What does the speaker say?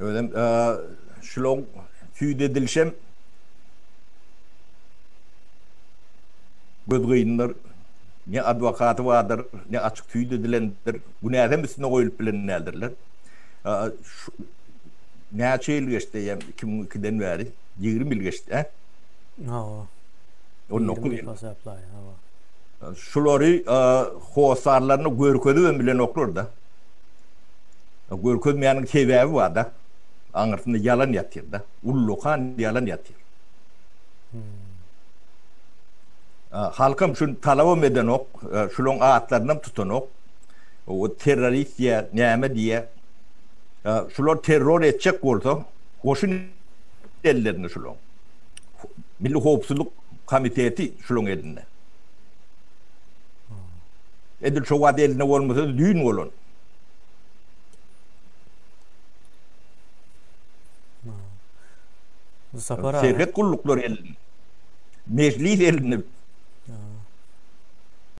Öyle şulon tüyde edilşem gözgüyünler ne advokatı vardır, ne açık tüyde edilendir. Bu nereden üstüne koyulup bilinenlerdirler. Şu, ne yıl geçti yani 2002'den beri 20 yıl geçti. Ha. 19 20 yıl. yıl hesapla ya. Şuları hosarlarını görködü bilen okur da. Görködmeyenin sebebi var da. Anırtında yalan yatır da. Ullukan yalan yatır. Halkım şun talabı eden ok, şunun ağıtlarından tutan ok. O terörist diye, neyme diye. Şular terör edecek olsa, koşun ellerini şunun. Milli Hoğupsuzluk Komiteti şunun elinde. Edil şu vaat eline olmasa düğün olun. Bu sefer abi. Servet kulluklar elinde. Meclis elinde.